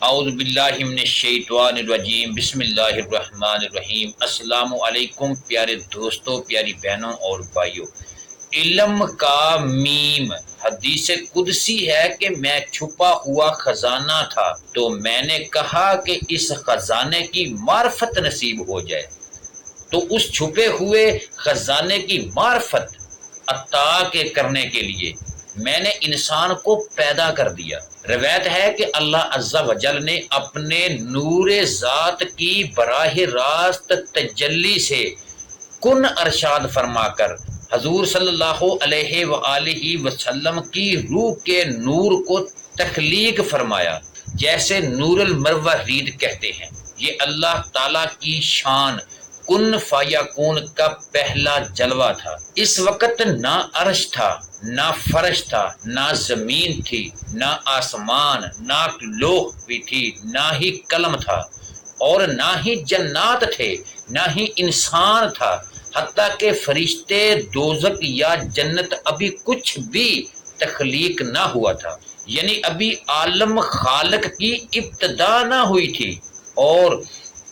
اعوذ باللہ من الشیطان الرجیم، بسم اللہ الرحمن الرحیم۔ السلام علیکم پیارے دوستوں، پیاری بہنوں اور بھائیوں۔ علم کا میم حدیث قدسی ہے کہ میں چھپا ہوا خزانہ تھا تو میں نے کہا کہ اس خزانے کی معرفت نصیب ہو جائے، تو اس چھپے ہوئے خزانے کی معرفت عطا کے کرنے کے لیے میں نے انسان کو پیدا کر دیا۔ روایت ہے کہ اللہ عز و جل نے اپنے نور ذات کی براہ راست تجلی سے کن ارشاد فرما کر حضور صلی اللہ علیہ وآلہ وسلم کی روح کے نور کو تخلیق فرمایا، جیسے نور المروارید کہتے ہیں۔ یہ اللہ تعالی کی شان کن فیکون کا پہلا جلوہ تھا۔ اس وقت نہ عرش تھا، نہ فرش تھا، نہ زمین تھی، نہ آسمان، نہ لوح بھی تھی، نہ ہی قلم تھا، اور نہ ہی جنات تھے، نہ ہی انسان تھا، حتیٰ کہ فرشتے، دوزخ یا جنت ابھی کچھ بھی تخلیق نہ ہوا تھا، یعنی ابھی عالم خالق کی ابتدا نہ ہوئی تھی۔ اور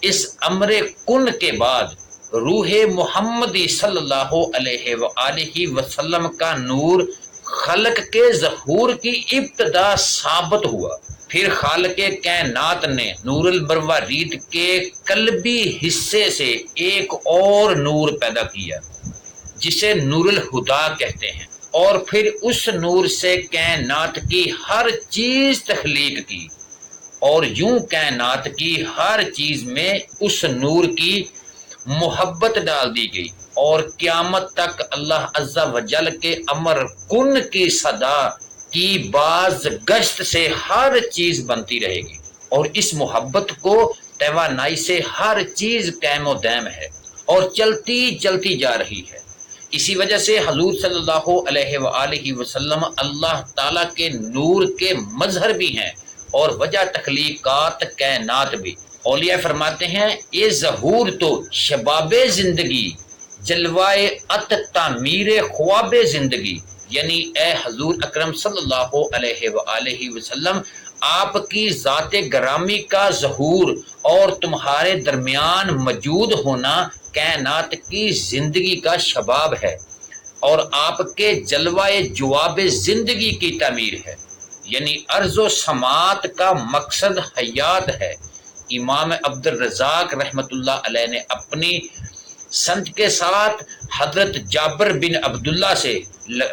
اس امر کن کے بعد روح محمدی صلی اللہ علیہ وآلہ وسلم کا نور خلق کے ظہور کی ابتدا ثابت ہوا۔ پھر خالق کائنات نے نور المروارید کے قلبی حصے سے ایک اور نور پیدا کیا جسے نور الہدا کہتے ہیں، اور پھر اس نور سے کائنات کی ہر چیز تخلیق کی، اور یوں کائنات کی ہر چیز میں اس نور کی محبت ڈال دی گئی، اور قیامت تک اللہ عز و جل کے امر کن کی صدا کی باز گشت سے ہر چیز بنتی رہے گی، اور اس محبت کو توانائی سے ہر چیز قائم و دائم ہے اور چلتی جا رہی ہے۔ اسی وجہ سے حضور صلی اللہ علیہ وآلہ وسلم اللہ تعالیٰ کے نور کے مظہر بھی ہیں اور وجہ تخلیقات کائنات بھی۔ اولیاء فرماتے ہیں یہ ظہور تو شباب زندگی، جلوائے عط تعمیر خواب زندگی، یعنی اے حضور اکرم صلی اللہ علیہ وآلہ وسلم، آپ کی ذات گرامی کا ظہور اور تمہارے درمیان موجود ہونا کائنات کی زندگی کا شباب ہے، اور آپ کے جلوائے جواب زندگی کی تعمیر ہے، یعنی ارض و سماعت کا مقصد حیات ہے۔ امام عبد الرزاق رحمۃ اللہ علیہ نے اپنی سند کے ساتھ حضرت جابر بن عبداللہ سے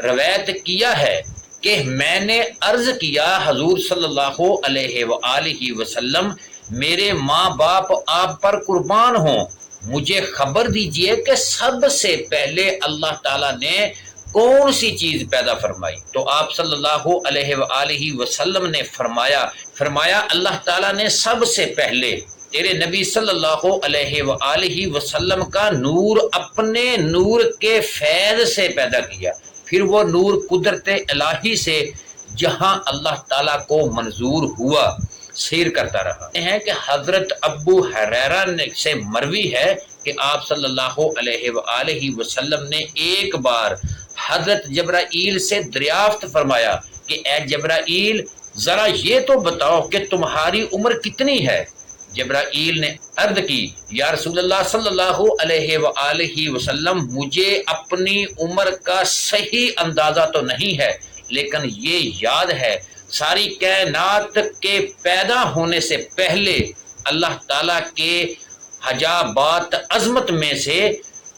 روایت کیا ہے کہ میں نے عرض کیا حضور صلی اللہ علیہ وآلہ وسلم، میرے ماں باپ آپ پر قربان ہوں، مجھے خبر دیجئے کہ سب سے پہلے اللہ تعالیٰ نے کون سی چیز پیدا فرمائی؟ تو آپ صلی اللہ علیہ وآلہ وسلم نے فرمایا اللہ تعالیٰ نے سب سے پہلے تیرے نبی صلی اللہ علیہ وآلہ وسلم کا نور اپنے نور کے فیض سے پیدا کیا، پھر وہ نور قدرت الہی سے جہاں اللہ تعالیٰ کو منظور ہوا سیر کرتا رہا ہے کہ حضرت ابو ہریرہ سے مروی ہے کہ آپ صلی اللہ علیہ وآلہ وسلم نے ایک بار حضرت جبرائیل سے دریافت فرمایا کہ اے جبرائیل، ذرا یہ تو بتاؤ کہ تمہاری عمر کتنی ہے؟ جبرائیل نے عرض کی یا رسول اللہ صلی اللہ علیہ وآلہ وسلم، مجھے اپنی عمر کا صحیح اندازہ تو نہیں ہے، لیکن یہ یاد ہے ساری کائنات کے پیدا ہونے سے پہلے اللہ تعالیٰ کے حجابات عظمت میں سے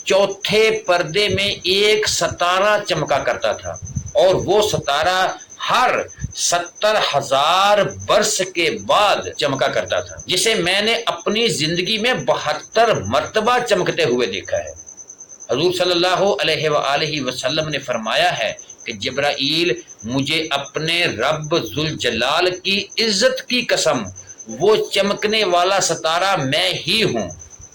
چوتھے پردے میں ایک ستارہ چمکا کرتا تھا، اور وہ ستارہ ہر 70,000 برس کے بعد چمکا کرتا تھا، جسے میں نے اپنی زندگی میں 72 مرتبہ چمکتے ہوئے دیکھا ہے۔ حضور صلی اللہ علیہ وآلہ وسلم نے فرمایا ہے کہ جبرائیل، مجھے اپنے رب ذوالجلال کی عزت کی قسم، وہ چمکنے والا ستارہ میں ہی ہوں۔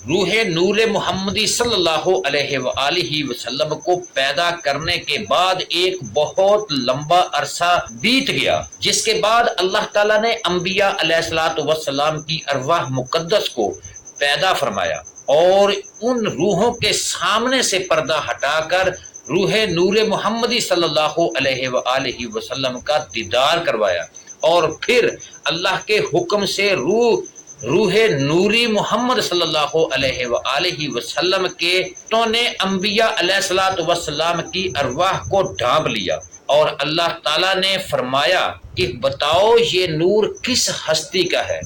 روح نور محمدی صلی اللہ علیہ وآلہ وسلم کو پیدا کرنے کے بعد ایک بہت لمبا عرصہ بیت گیا، جس کے بعد اللہ تعالیٰ نے انبیاء علیہ الصلوۃ والسلام کی ارواح مقدس کو پیدا فرمایا، اور ان روحوں کے سامنے سے پردہ ہٹا کر روح نور محمدی صلی اللہ علیہ وآلہ وسلم کا دیدار کروایا، اور پھر اللہ کے حکم سے روح نوری محمد صلی اللہ علیہ وآلہ وسلم کے تو نے انبیاء علیہ الصلوۃ والسلام کی ارواح کو ڈھانپ لیا، اور اللہ تعالیٰ نے فرمایا کہ بتاؤ یہ نور کس ہستی کا ہے؟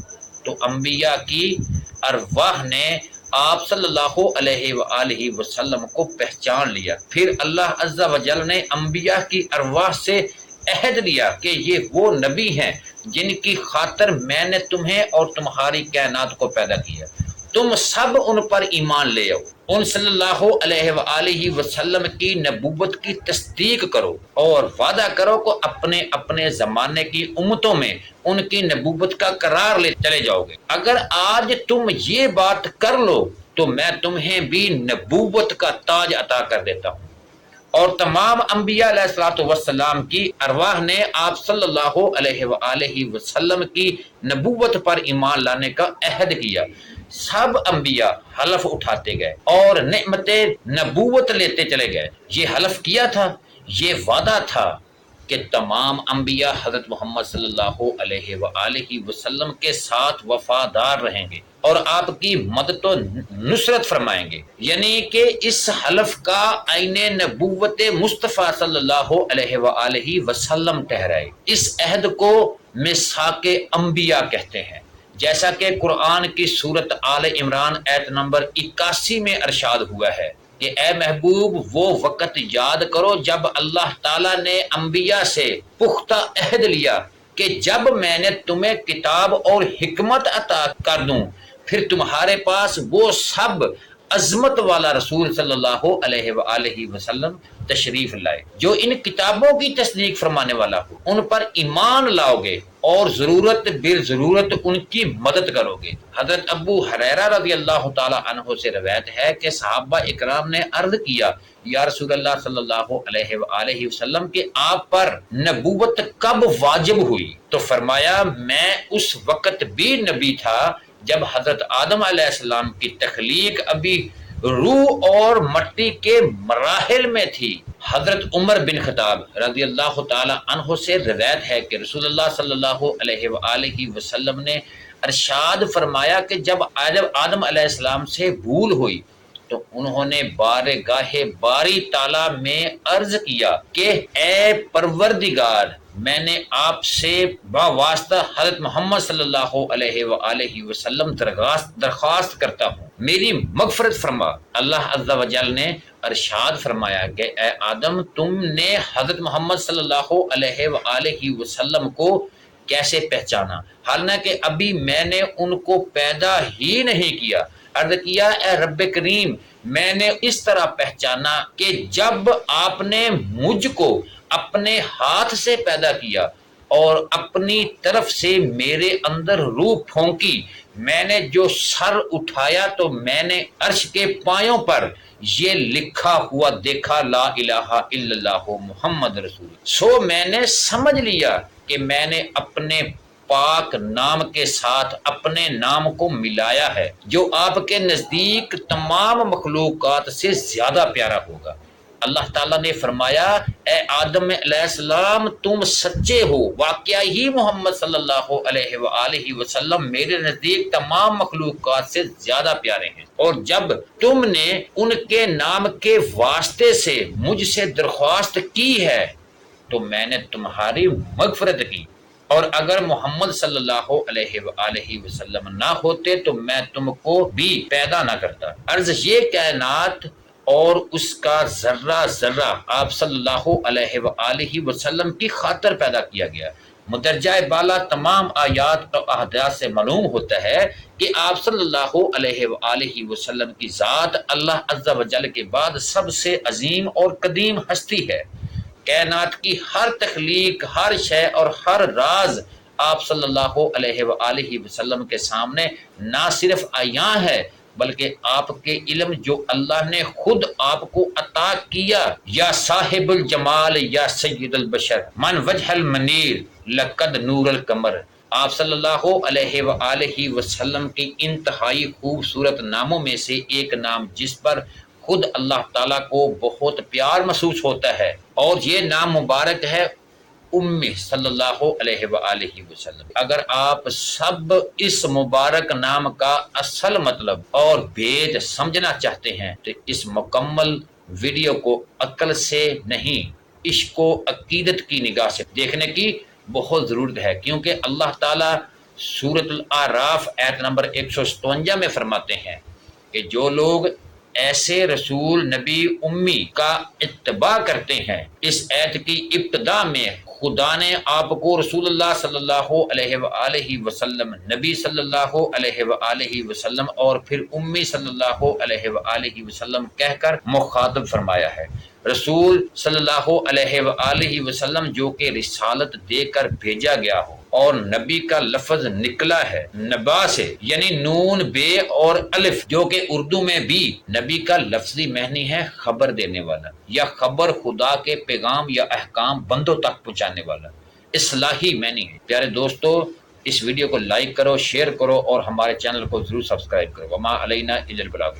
تو انبیاء کی ارواح نے آپ صلی اللہ علیہ وآلہ وسلم کو پہچان لیا۔ پھر اللہ عز و جل نے انبیاء کی ارواح سے عہد لیا کہ یہ وہ نبی ہیں جن کی خاطر میں نے تمہیں اور تمہاری کائنات کو پیدا کیا، تم سب ان پر ایمان لے آؤ، ان صلی اللہ علیہ وآلہ وسلم کی نبوت کی تصدیق کرو، اور وعدہ کرو کہ اپنے اپنے زمانے کی امتوں میں ان کی نبوت کا قرار لے چلے جاؤ گے۔ اگر آج تم یہ بات کر لو تو میں تمہیں بھی نبوت کا تاج عطا کر دیتا ہوں۔ اور تمام انبیاء علیہ الصلوۃ والسلام کی ارواح نے آپ صلی اللہ علیہ وآلہ وسلم کی نبوت پر ایمان لانے کا عہد کیا۔ سب انبیاء حلف اٹھاتے گئے اور نعمت نبوت لیتے چلے گئے۔ یہ حلف کیا تھا، یہ وعدہ تھا کہ تمام انبیاء حضرت محمد صلی اللہ علیہ وآلہ وسلم کے ساتھ وفادار رہیں گے اور آپ کی مدد و نصرت فرمائیں گے، یعنی کہ اس حلف کا عین نبوت مصطفیٰ صلی اللہ علیہ وآلہ وسلم ٹھہرائے۔ اس عہد کو میثاق انبیاء کہتے ہیں، جیسا کہ قرآن کی سورت آل عمران آیت نمبر 81 میں ارشاد ہوا ہے کہ اے محبوب وہ وقت یاد کرو جب اللہ تعالیٰ نے انبیاء سے پختہ عہد لیا کہ جب میں نے تمہیں کتاب اور حکمت عطا کر دوں پھر تمہارے پاس وہ سب عظمت والا رسول صلی اللہ علیہ وآلہ وسلم تشریف لائے جو ان کتابوں کی تصدیق فرمانے والا ہو، ان پر ایمان لاؤ گے اور ضرورت بالضرورت ان کی مدد کرو گے۔ حضرت ابو ہریرہ رضی اللہ تعالی عنہ سے روایت ہے کہ صحابہ اکرام نے عرض کیا یا رسول اللہ صلی اللہ علیہ وآلہ وسلم کہ آپ پر نبوت کب واجب ہوئی؟ تو فرمایا میں اس وقت بھی نبی تھا جب حضرت آدم علیہ السلام کی تخلیق ابھی روح اور مٹی کے مراحل میں تھی۔ حضرت عمر بن خطاب رضی اللہ تعالی عنہ سے روایت ہے کہ رسول اللہ صلی اللہ علیہ وآلہ وسلم نے ارشاد فرمایا کہ جب آدم علیہ السلام سے بھول ہوئی تو انہوں نے بارگاہ باری تعالیٰ میں عرض کیا کہ اے پروردگار میں نے آپ سے بواسطہ حضرت محمد صلی اللہ علیہ وآلہ وسلم درخواست کرتا ہوں میری مغفرت فرما۔ اللہ عز و جل نے ارشاد فرمایا کہ اے آدم تم نے حضرت محمد صلی اللہ علیہ وآلہ وسلم کو کیسے پہچانا حالانکہ ابھی میں نے ان کو پیدا ہی نہیں کیا؟ عرض کیا اے رب کریم میں نے اس طرح پہچانا کہ جب آپ نے مجھ کو اپنے ہاتھ سے پیدا کیا اور اپنی طرف سے میرے اندر روح پھونکی، میں نے جو سر اٹھایا تو میں نے عرش کے پایوں پر یہ لکھا ہوا دیکھا لا الہ الا اللہ محمد رسول، سو میں نے سمجھ لیا کہ میں نے اپنے پاک نام کے ساتھ اپنے نام کو ملایا ہے جو آپ کے نزدیک تمام مخلوقات سے زیادہ پیارا ہوگا۔ اللہ تعالیٰ نے فرمایا اے آدم علیہ السلام تم سچے ہو، واقعہ ہی محمد صلی اللہ علیہ وآلہ وسلم میرے نزدیک تمام مخلوقات سے زیادہ پیارے ہیں، اور جب تم نے ان کے نام کے واسطے سے مجھ سے درخواست کی ہے تو میں نے تمہاری مغفرت کی، اور اگر محمد صلی اللہ علیہ وآلہ وسلم نہ ہوتے تو میں تم کو بھی پیدا نہ کرتا۔ عرض یہ کائنات اور اس کا ذرہ ذرہ آپ صلی اللہ علیہ وآلہ وسلم کی خاطر پیدا کیا گیا۔ مدرجہ بالا تمام آیات اور احادیث سے معلوم ہوتا ہے کہ آپ صلی اللہ علیہ وآلہ وسلم کی ذات اللہ عز و جل کے بعد سب سے عظیم اور قدیم ہستی ہے۔ کائنات کی ہر تخلیق، ہر شے اور ہر راز آپ صلی اللہ علیہ وآلہ وسلم کے سامنے نہ صرف عیاں ہے بلکہ آپ کے علم جو اللہ نے خود آپ کو عطا کیا، یا صاحب الجمال یا سید البشر من وجہ المنیر لقد نور القمر، آپ صلی اللہ علیہ وآلہ وسلم کی انتہائی خوبصورت ناموں میں سے ایک نام جس پر خود اللہ تعالیٰ کو بہت پیار محسوس ہوتا ہے اور یہ نام مبارک ہے امی صلی اللہ علیہ وآلہ وسلم۔ اگر آپ سب اس مبارک نام کا اصل مطلب اور بھید سمجھنا چاہتے ہیں تو اس مکمل ویڈیو کو عقل سے نہیں، عشق و عقیدت کی نگاہ سے دیکھنے کی بہت ضرورت ہے، کیونکہ اللہ تعالیٰ سورۃ الاعراف آیت نمبر 157 میں فرماتے ہیں کہ جو لوگ ایسے رسول نبی امی کا اتباع کرتے ہیں۔ اس آیت کی ابتدا میں خدا نے آپ کو رسول اللہ صلی اللہ علیہ وآلہ وسلم، نبی صلی اللہ علیہ وآلہ وسلم اور پھر امی صلی اللہ علیہ وآلہ وسلم کہہ کر مخاطب فرمایا ہے۔ رسول صلی اللہ علیہ وآلہ وسلم جو کہ رسالت دے کر بھیجا گیا ہو، اور نبی کا لفظ نکلا ہے نبا سے، یعنی نون بے اور الف، جو کہ اردو میں بھی نبی کا لفظی معنی ہے خبر دینے والا، یا خبر خدا کے پیغام یا احکام بندوں تک پہنچانے والا، اصلاحی معنی ہے۔ پیارے دوستو، اس ویڈیو کو لائک کرو، شیئر کرو اور ہمارے چینل کو ضرور سبسکرائب کرو۔ وما علینا الا البلاغ۔